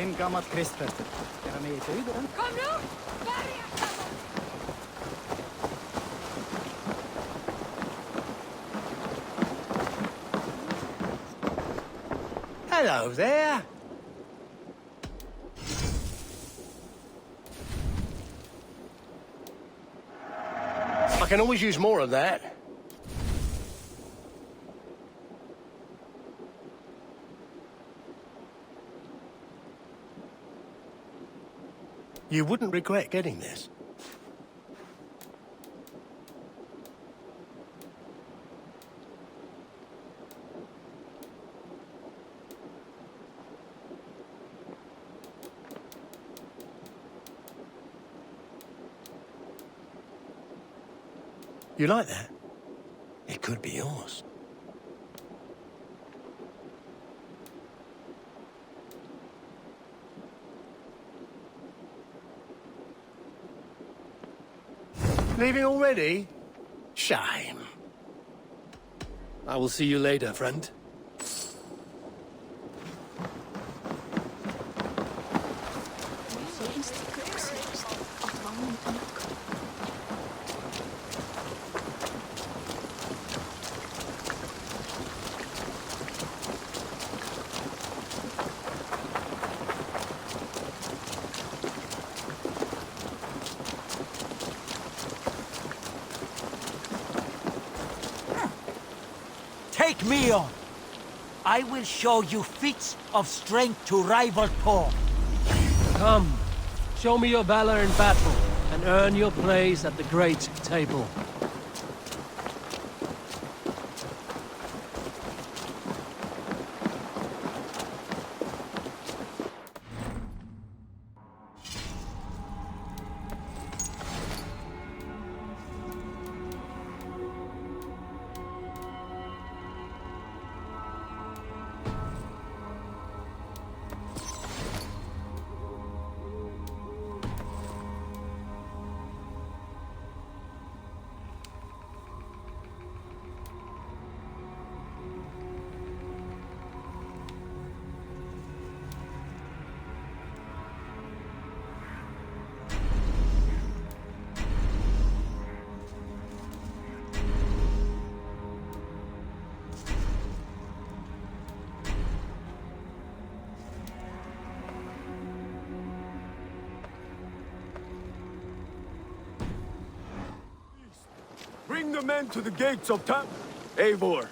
gammalt kristfäste. Ska jag med i tygren? Kom nu! Börja! Hello there. I can always use more of that. You wouldn't regret getting this. You like that? It could be yours. Leaving already? Shame. I will see you later, friend. Take me on. I will show you feats of strength to rival Thor. Come, show me your valor in battle, and earn your place at the great table. Bring the men to the gates of town. Eivor,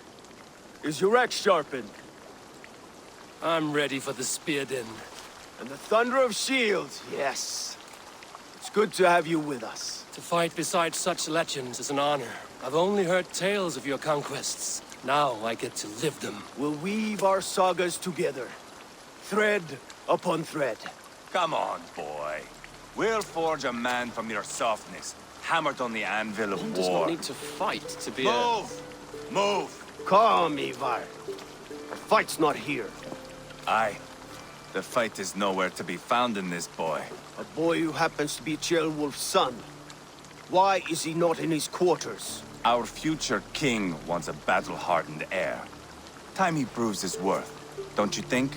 is your axe sharpened? I'm ready for the spear din. And the thunder of shields, yes. It's good to have you with us. To fight beside such legends is an honor. I've only heard tales of your conquests. Now I get to live them. We'll weave our sagas together, thread upon thread. Come on, boy. We'll forge a man from your softness, hammered on the anvil of One war. does not need to fight to be Move! Move! Calm, Ivar. The fight's not here. Aye. The fight is nowhere to be found in this boy. A boy who happens to be Ceolwulf's son. Why is he not in his quarters? Our future king wants a battle-hardened heir. Time he proves his worth, don't you think?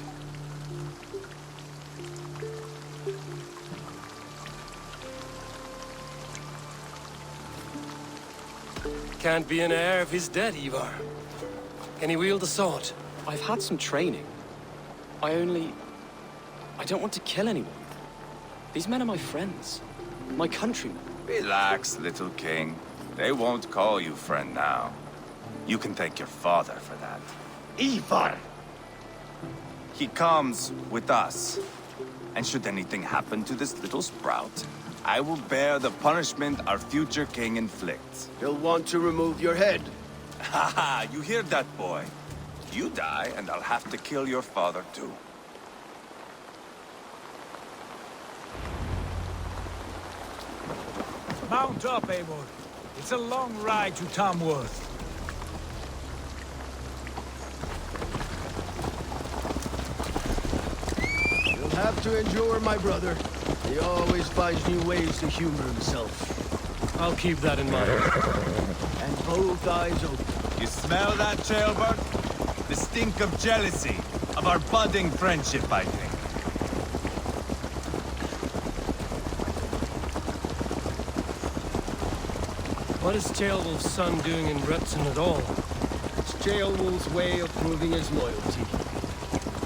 Can't be an heir if he's dead, Ivar. Can he wield a sword? I've had some training. I don't want to kill anyone. These men are my friends. My countrymen. Relax, little king. They won't call you friend now. You can thank your father for that. Ivar! He comes with us. And should anything happen to this little sprout, I will bear the punishment our future king inflicts. He'll want to remove your head. Haha, you hear that, boy? You die, and I'll have to kill your father, too. Mount up, Eivor. It's a long ride to Tamworth. You'll have to endure, my brother. He always finds new ways to humor himself. I'll keep that in mind. And both eyes open. You smell that, Ceolbert? The stink of jealousy, of our budding friendship, I think. What is Ceolwulf's son doing in Repton at all? It's Ceolwulf's way of proving his loyalty.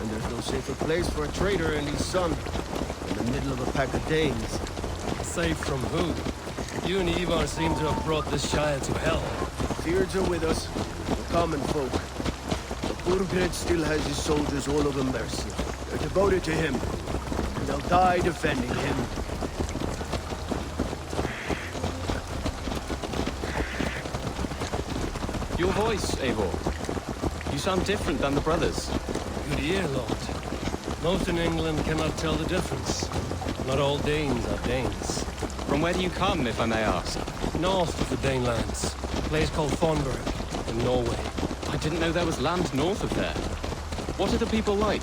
And there's no safer place for a traitor and his son in the middle of a pack of Danes. Safe from who? You and Ivar seem to have brought this Shire to hell. Fears are with us, the common folk. But Burgred still has his soldiers all over Mercia. They're devoted to him, and they'll die defending him. Your voice, Eivor. You sound different than the brothers. Good ear, Lord. Most in England cannot tell the difference. Not all Danes are Danes. From where do you come, if I may ask? North of the Danelands, a place called Thornburg, in Norway. I didn't know there was land north of there. What are the people like?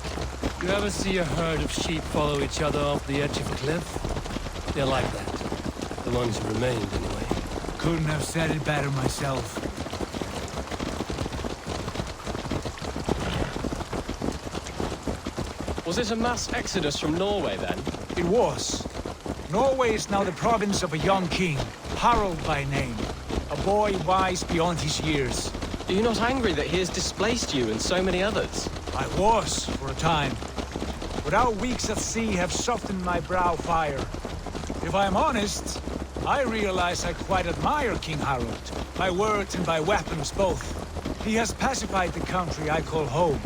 You ever see a herd of sheep follow each other off the edge of a cliff? They're like that. The ones who remained, anyway. Couldn't have said it better myself. Was it a mass exodus from Norway, then? It was. Norway is now the province of a young king, Harald by name. A boy wise beyond his years. Are you not angry that he has displaced you and so many others? I was, for a time. But our weeks at sea have softened my brow fire. If I am honest, I realize I quite admire King Harald. By words and by weapons both. He has pacified the country I call home.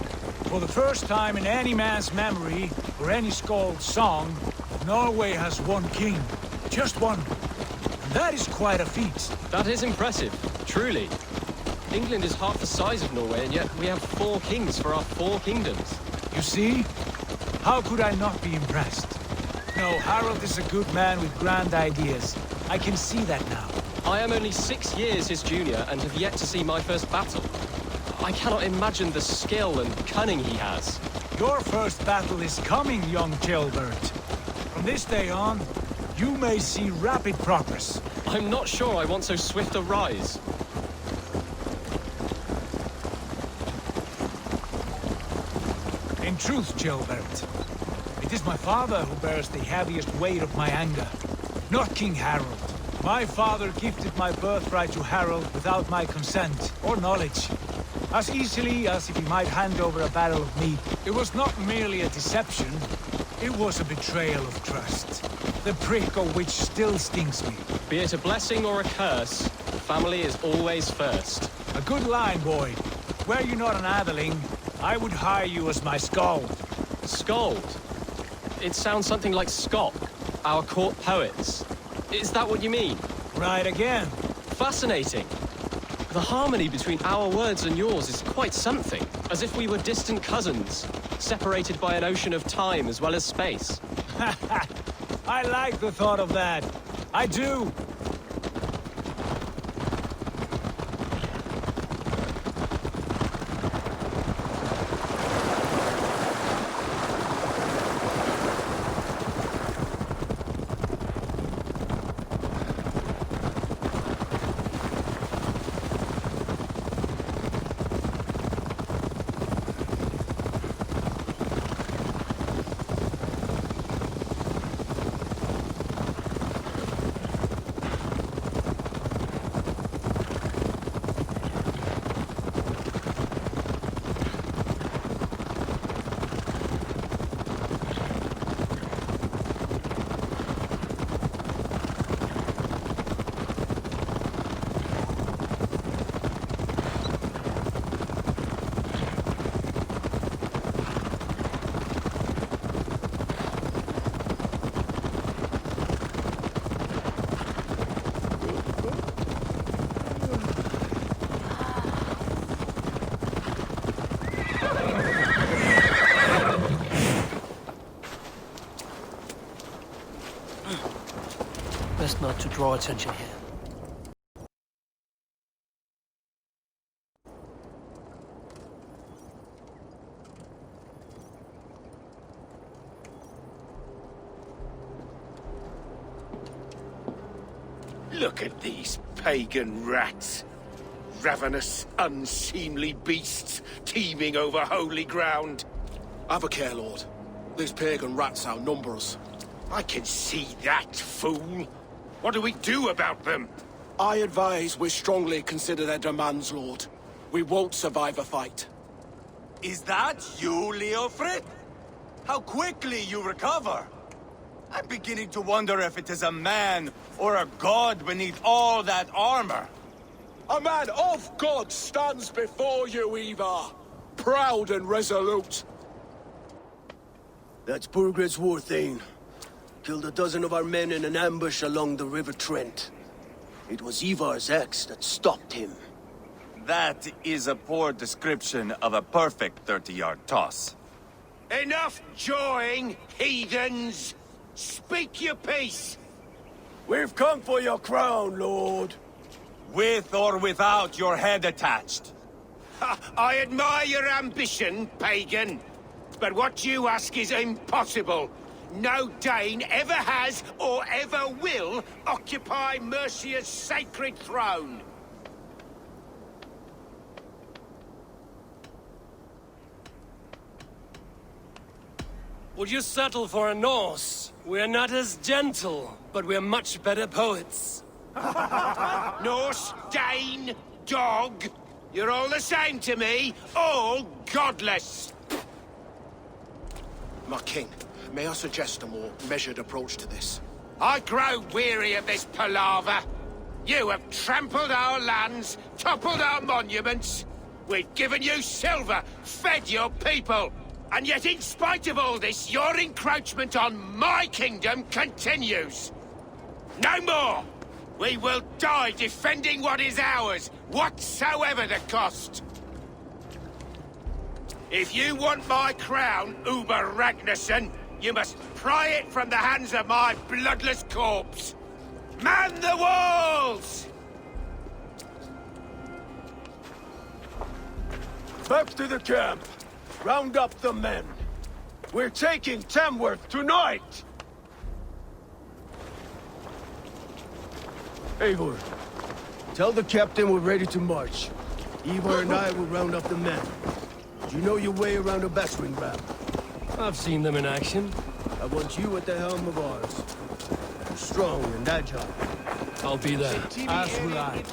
For the first time in any man's memory, or any skald's song, Norway has one king. Just one. And that is quite a feat. That is impressive, truly. England is half the size of Norway, and yet we have 4 kings for our 4 kingdoms. You see? How could I not be impressed? No, Harald is a good man with grand ideas. I can see that now. I am only 6 years his junior and have yet to see my first battle. I cannot imagine the skill and cunning he has. Your first battle is coming, young Ceolbert. From this day on, you may see rapid progress. I'm not sure I want so swift a rise. In truth, Ceolbert, it is my father who bears the heaviest weight of my anger, not King Harald. My father gifted my birthright to Harald without my consent or knowledge. As easily as if he might hand over a barrel of meat. It was not merely a deception, it was a betrayal of trust. The prick of which still stings me. Be it a blessing or a curse, the family is always first. A good line, boy. Were you not an atheling, I would hire you as my skald. Skald? It sounds something like Scott, our court poets. Is that what you mean? Right again. Fascinating. The harmony between our words and yours is quite something. As if we were distant cousins, separated by an ocean of time as well as space. I like the thought of that. I do. Best not to draw attention here. Look at these pagan rats. Ravenous, unseemly beasts teeming over holy ground. Have a care, Lord. These pagan rats outnumber us. I can see that, fool. What do we do about them? I advise we strongly consider their demands, Lord. We won't survive a fight. Is that you, Leofrid? How quickly you recover! I'm beginning to wonder if it is a man or a god beneath all that armor. A man of God stands before you, Ivar. Proud and resolute. That's Burgred's war thane. Killed a dozen of our men in an ambush along the River Trent. It was Ivar's axe that stopped him. That is a poor description of a perfect 30-yard toss. Enough jawing, heathens! Speak your piece! We've come for your crown, Lord. With or without your head attached. Ha, I admire your ambition, pagan. But what you ask is impossible. No Dane ever has or ever will occupy Mercia's sacred throne. Would you settle for a Norse? We're not as gentle, but we're much better poets. Norse, Dane, dog. You're all the same to me. All godless. My king, may I suggest a more measured approach to this? I grow weary of this palaver. You have trampled our lands, toppled our monuments. We've given you silver, fed your people. And yet, in spite of all this, your encroachment on my kingdom continues. No more! We will die defending what is ours, whatsoever the cost. If you want my crown, Uber Ragnarsson, you must pry it from the hands of my bloodless corpse. Man the walls! Back to the camp. Round up the men. We're taking Tamworth tonight! Eivor, tell the captain we're ready to march. Ivar and I will round up the men. You know your way around a battering ram. I've seen them in action. I want you at the helm of ours. You're strong and agile. I'll be there. As will I.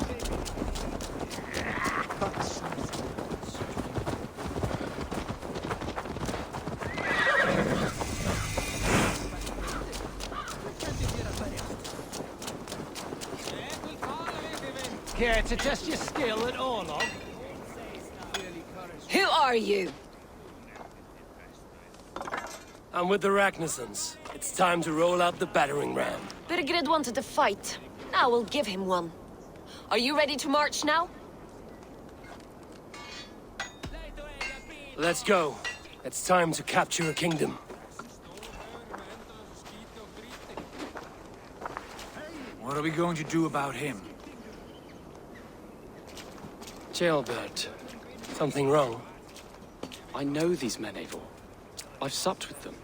Care to test your skill at Orlog? Who are you? I'm with the Ragnarssons. It's time to roll out the battering ram. Birgrid wanted to fight. Now we'll give him one. Are you ready to march now? Let's go. It's time to capture a kingdom. What are we going to do about him? Jailbird. Something wrong? I know these men, Eivor. I've supped with them.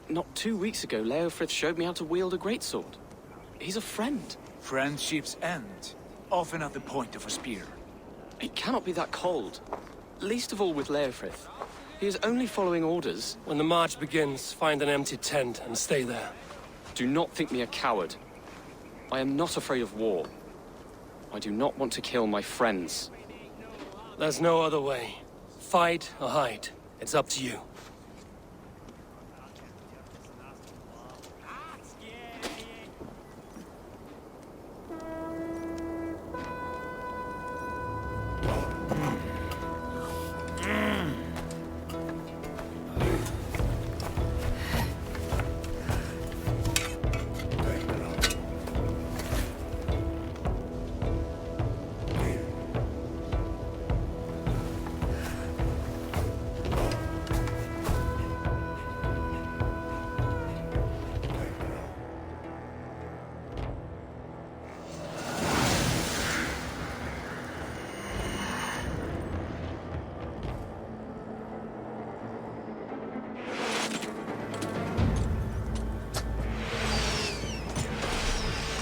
Not 2 weeks ago, Leofrith showed me how to wield a greatsword. He's a friend. Friendships end, often at the point of a spear. It cannot be that cold. Least of all with Leofrith. He is only following orders. When the march begins, find an empty tent and stay there. Do not think me a coward. I am not afraid of war. I do not want to kill my friends. There's no other way. Fight or hide. It's up to you.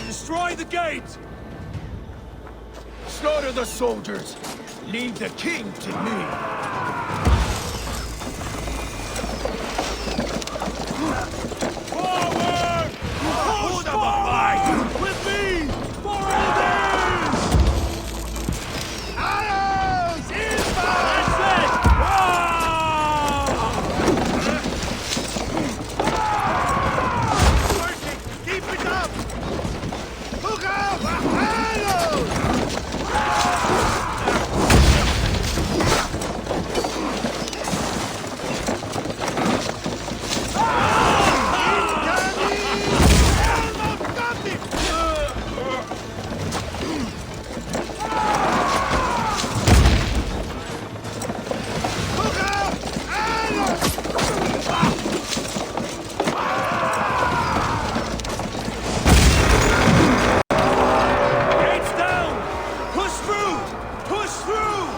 Destroy the gate! Slaughter the soldiers! Leave the king to me! Forward! Push the fight! With me! For Odin! Push through!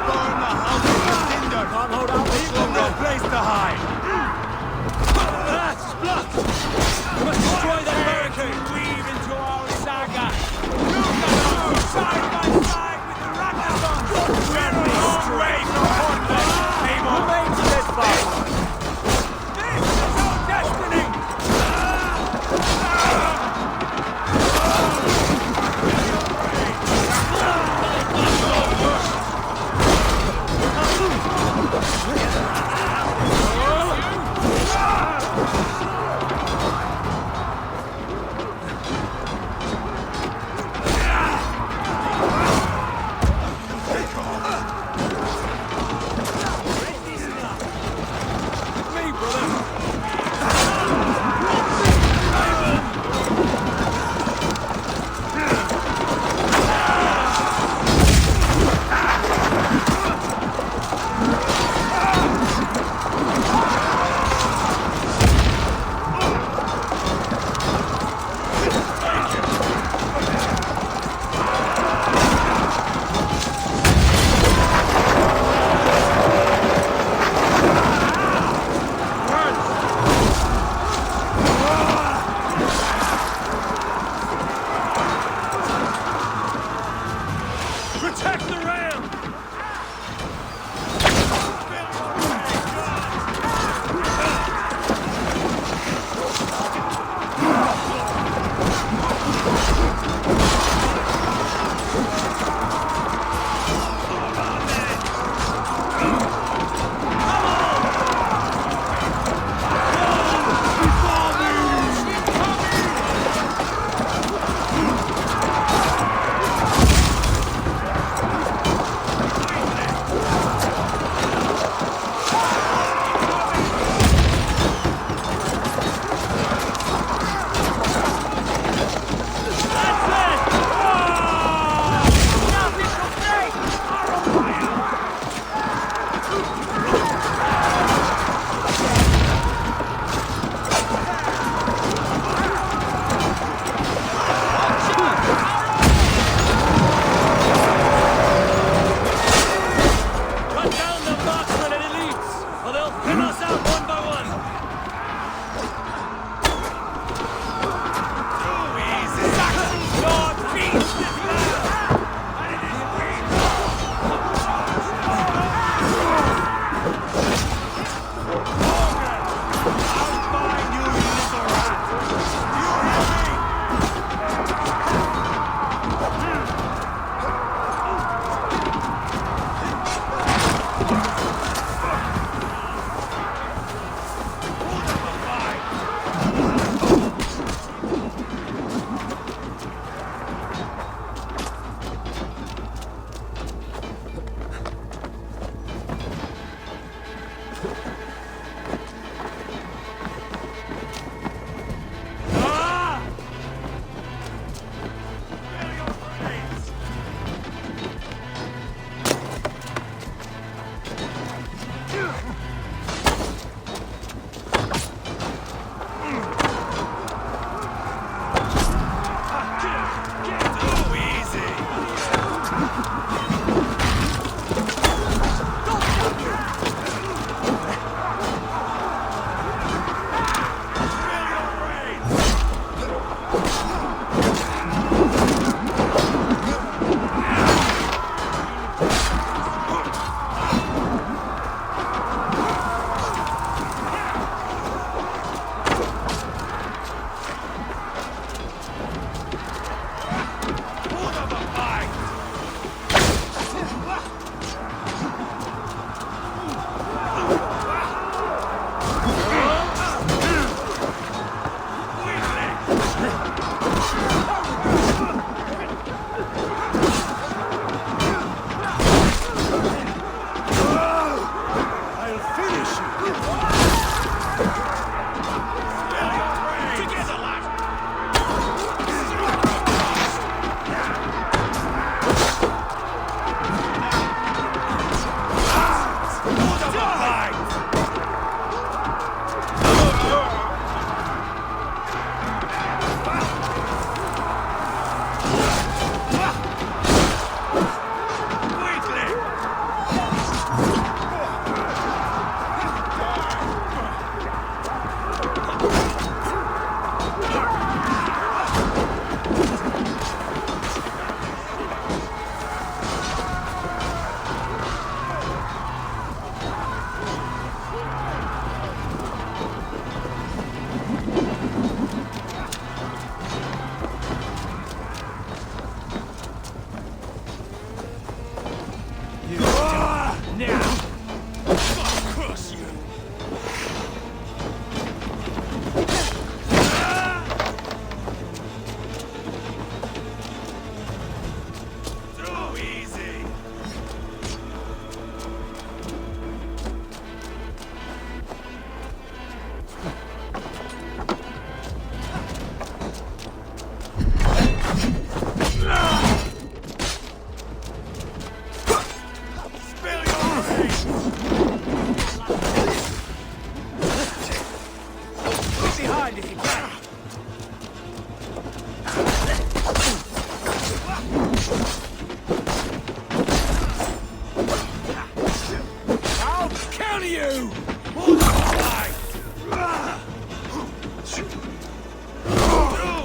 Burn the house to cinder! Can't hold out much Leave them longer. no place to hide! Splut! We must destroy that barricade! Weave into our saga! Side by side with the Ragnarok! We'll be straight upon them! Remain steadfast! This is our destiny!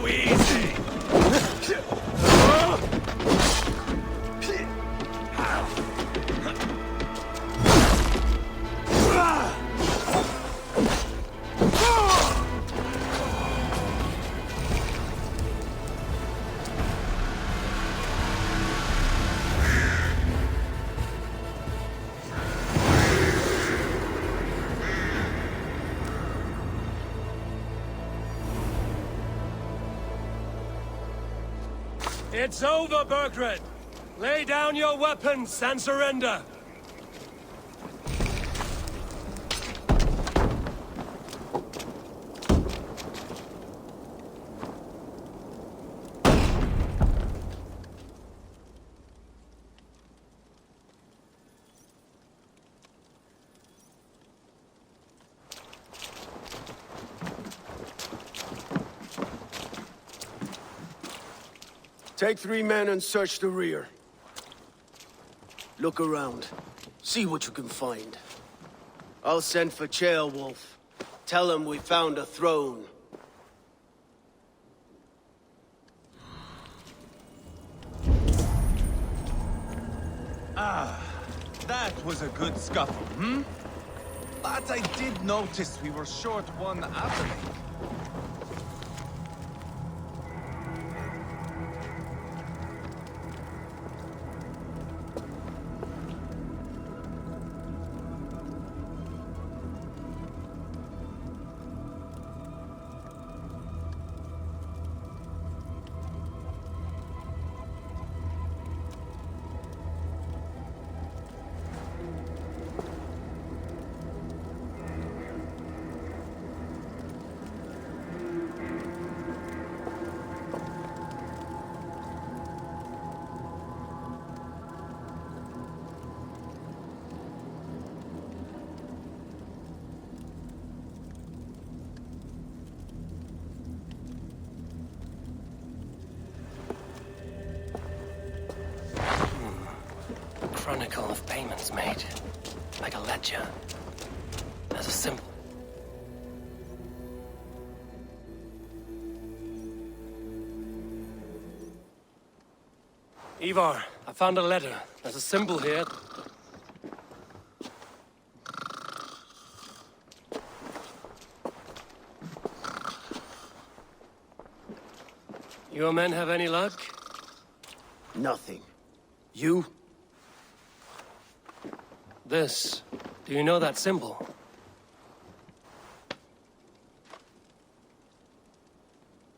easy! It's over, Burgred! Lay down your weapons and surrender! Take 3 men and search the rear. Look around. See what you can find. I'll send for Ceolwulf. Tell him we found a throne. That was a good scuffle, hmm? But I did notice we were short one athelink. Chronicle of payments made. Like a ledger. As a symbol. Ivar, I found a letter. There's a symbol here. Your men have any luck? Nothing. You? This. Do you know that symbol?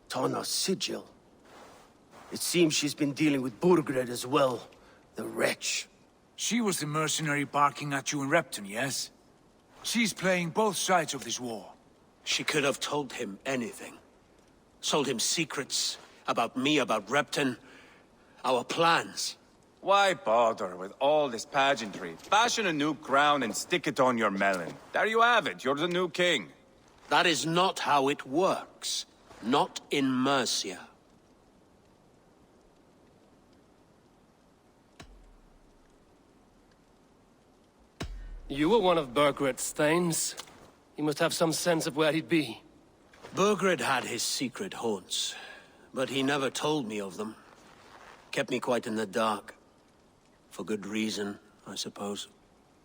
Tana's sigil. It seems she's been dealing with Burgred as well. The wretch. She was the mercenary barking at you in Repton, yes? She's playing both sides of this war. She could have told him anything. Sold him secrets about me, about Repton, our plans. Why bother with all this pageantry? Fashion a new crown and stick it on your melon. There you have it, you're the new king. That is not how it works. Not in Mercia. You were one of Burgred's thanes. He must have some sense of where he'd be. Burgred had his secret haunts, but he never told me of them. Kept me quite in the dark. For good reason, I suppose.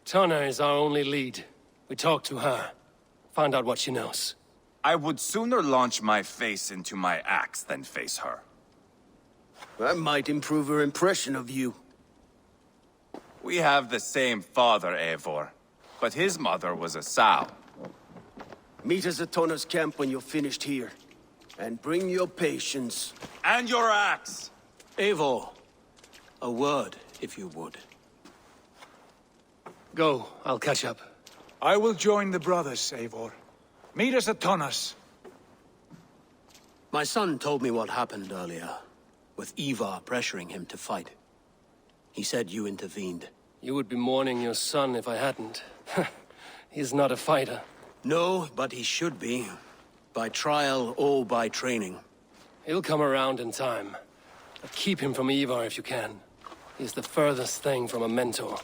Tana is our only lead. We talked to her. Find out what she knows. I would sooner launch my face into my axe than face her. That might improve her impression of you. We have the same father, Eivor. But his mother was a sow. Meet us at Tana's camp when you're finished here. And bring your patience. And your axe! Eivor, a word, if you would. Go, I'll catch up. I will join the brothers, Eivor. Meet us at Tana's. My son told me what happened earlier, with Ivar pressuring him to fight. He said you intervened. You would be mourning your son if I hadn't. He's not a fighter. No, but he should be. By trial or by training. He'll come around in time. But keep him from Ivar if you can. He's the furthest thing from a mentor.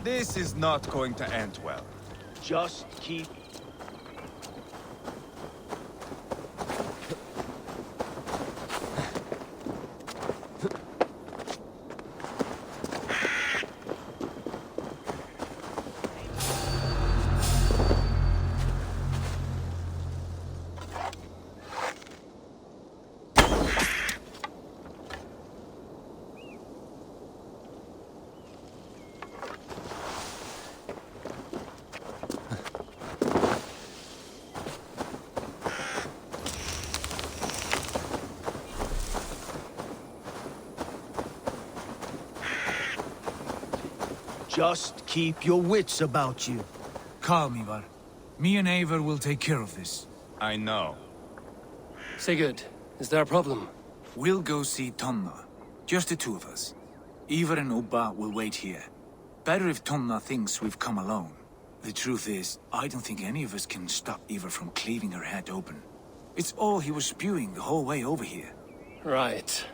This is not going to end well. Just keep... Just keep your wits about you. Calm, Ivar. Me and Eivor will take care of this. I know. Sigurd, is there a problem? We'll go see Tonna. Just the two of us. Ivar and Ubba will wait here. Better if Tonna thinks we've come alone. The truth is, I don't think any of us can stop Ivar from cleaving her head open. It's all he was spewing the whole way over here. Right.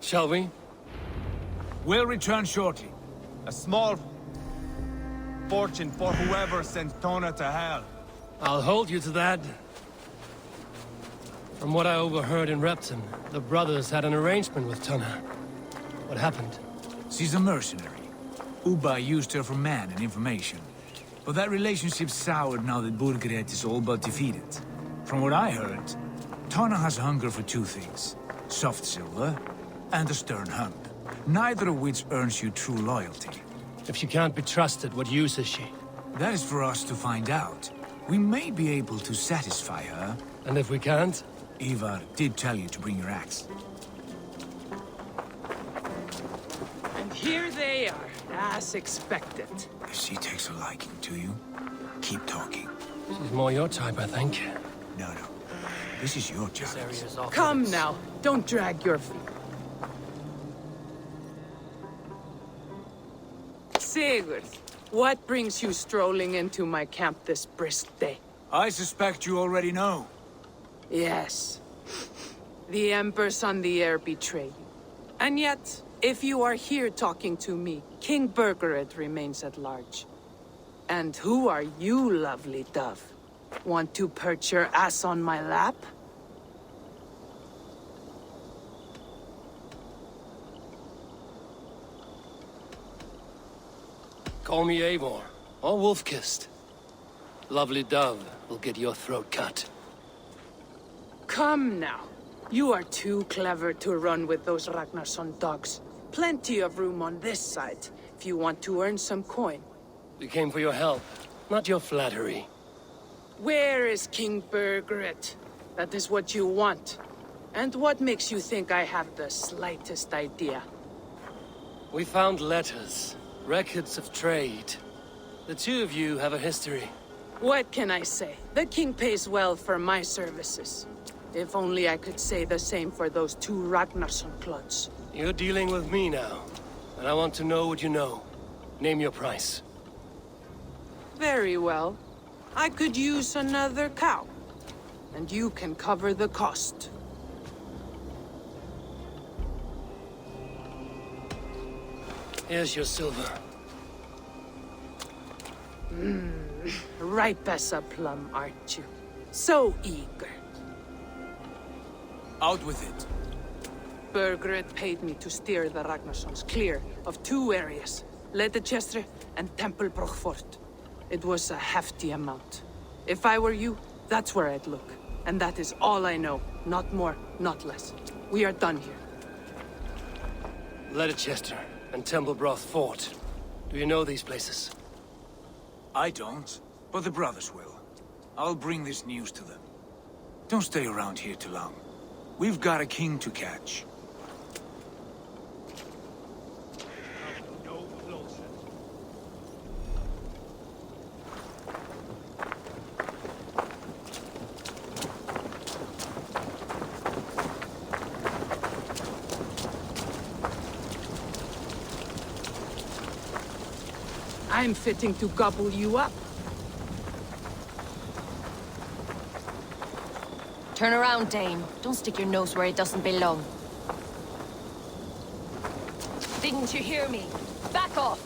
Shall we? We'll return shortly. A small fortune for whoever sent Tona to hell. I'll hold you to that. From what I overheard in Repton, the brothers had an arrangement with Tonna. What happened? She's a mercenary. Ubba used her for man and information. But that relationship soured now that Burgred is all but defeated. From what I heard, Tonna has hunger for two things. Soft silver and a stern hump. Neither of which earns you true loyalty. If she can't be trusted, what use is she? That is for us to find out. We may be able to satisfy her. And if we can't? Ivar did tell you to bring your axe. And here they are, as expected. If she takes a liking to you, keep talking. She's more your type, I think. No. This is your job. Come now, don't drag your feet. Sigurd, what brings you strolling into my camp this brisk day? I suspect you already know. Yes. The Embers on the air betray you. And yet, if you are here talking to me, King Burgred remains at large. And who are you, lovely dove? Want to perch your ass on my lap? Call me Eivor, or Wolf-Kissed. Lovely dove will get your throat cut. Come now. You are too clever to run with those Ragnarsson dogs. Plenty of room on this side, if you want to earn some coin. We came for your help, not your flattery. Where is King Burgred? That is what you want. And what makes you think I have the slightest idea? We found letters, records of trade. The two of you have a history. What can I say? The king pays well for my services. If only I could say the same for those two Ragnarsson clods. You're dealing with me now, and I want to know what you know. Name your price. Very well. I could use another cow. And you can cover the cost. Here's your silver. Ripe as a plum, aren't you? So eager. Out with it. Burgred paid me to steer the Ragnarssons clear of two areas, Ledechestre and Tempelbroch Fort. It was a hefty amount. If I were you, that's where I'd look. And that is all I know. Not more, not less. We are done here. Ledechestre and Tempelbroch Fort. Do you know these places? I don't, but the brothers will. I'll bring this news to them. Don't stay around here too long. We've got a king to catch. I'm fitting to gobble you up. Turn around, Dane. Don't stick your nose where it doesn't belong. Didn't you hear me? Back off!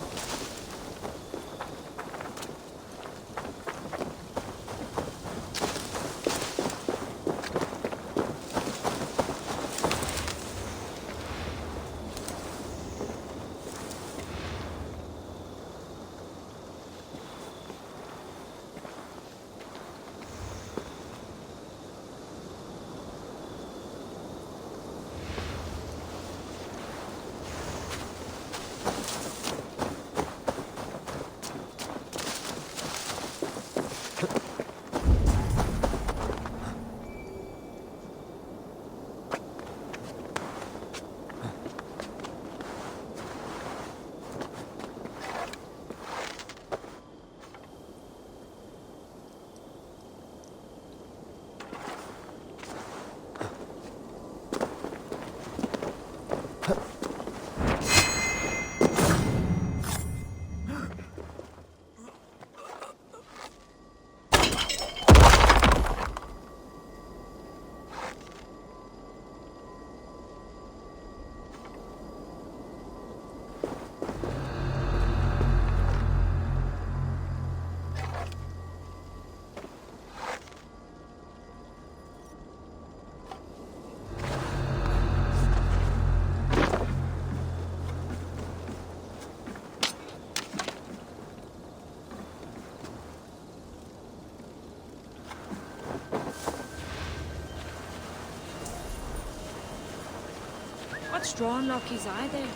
straw unlockies either.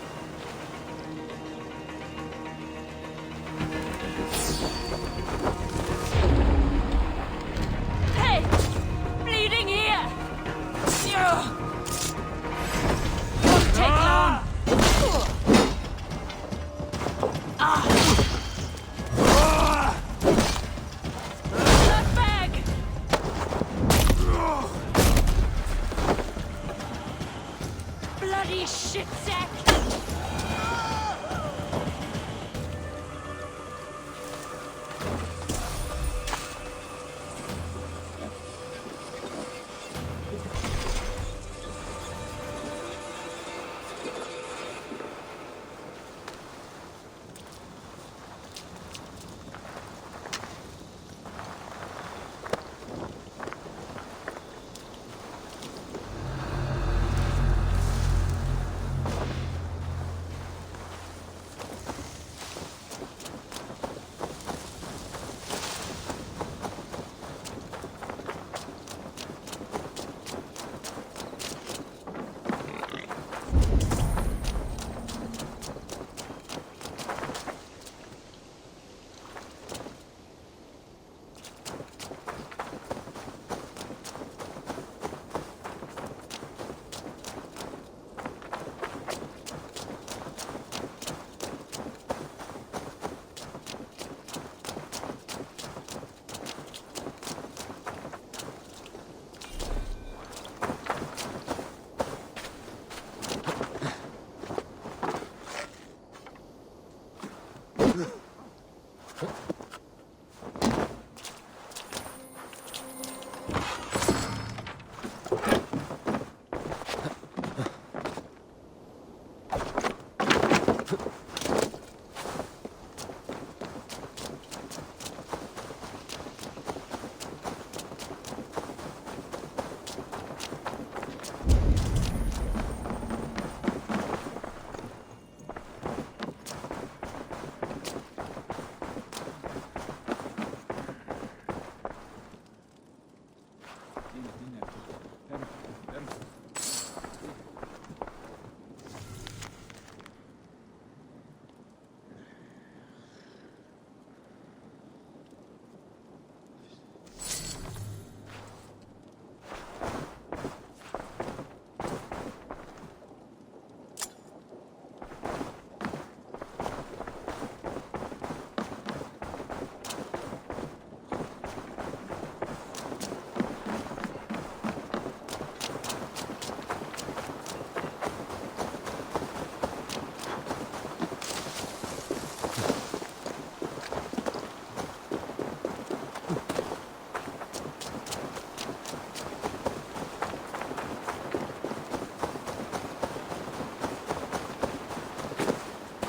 Hey! Bleeding here! Won't take long! Not back! Bloody shit sack!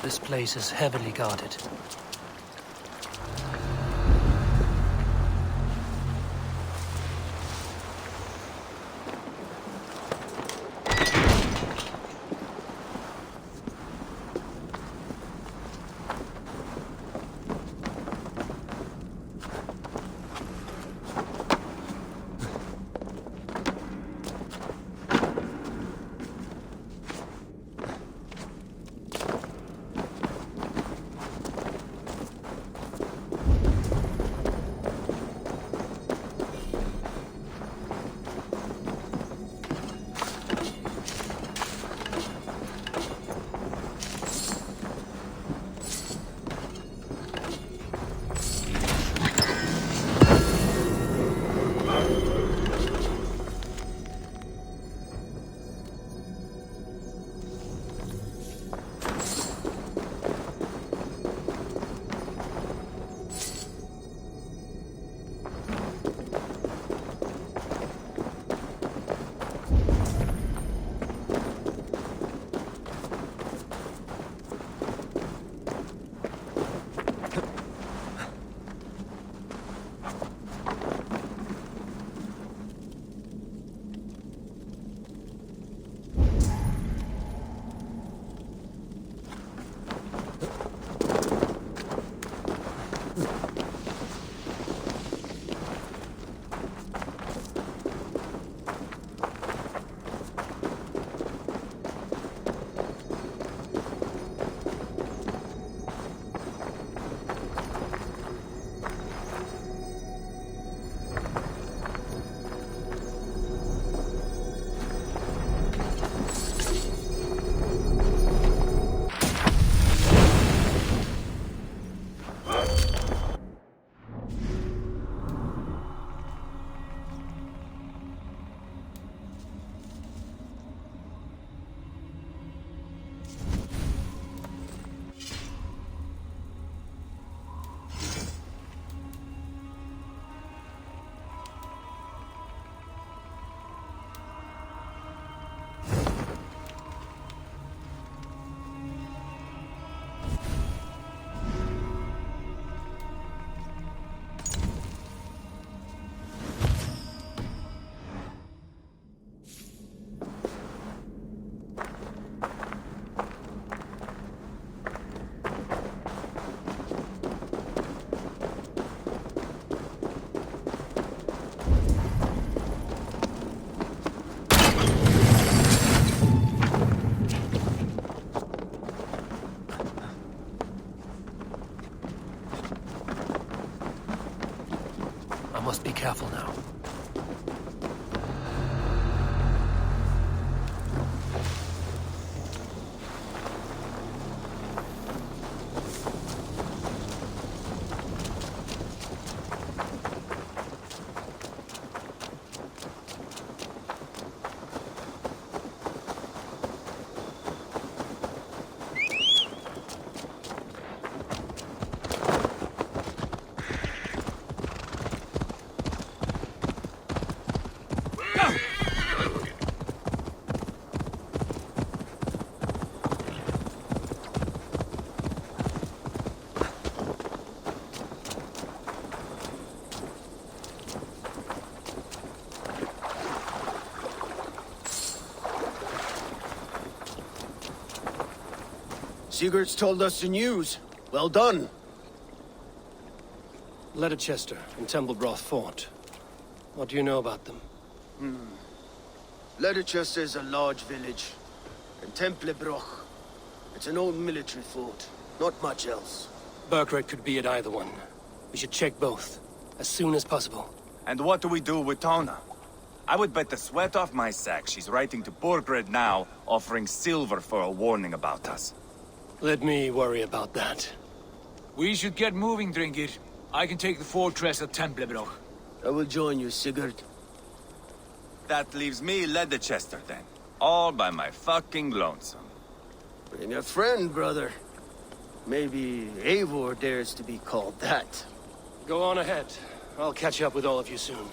This place is heavily guarded. must be careful now. Sigurd's told us the news. Well done. Leicester and Templebroth fought. What do you know about them? Leicester is a large village. And Templebroch, it's an old military fort. Not much else. Burkred could be at either one. We should check both, as soon as possible. And what do we do with Tona? I would bet the sweat off my sack she's writing to Borgred now, offering silver for a warning about us. Let me worry about that. We should get moving, Dringir. I can take the fortress at Templebroch. I will join you, Sigurd. That leaves me Leicester then. All by my fucking lonesome. Bring a friend, brother. Maybe Eivor dares to be called that. Go on ahead. I'll catch up with all of you soon.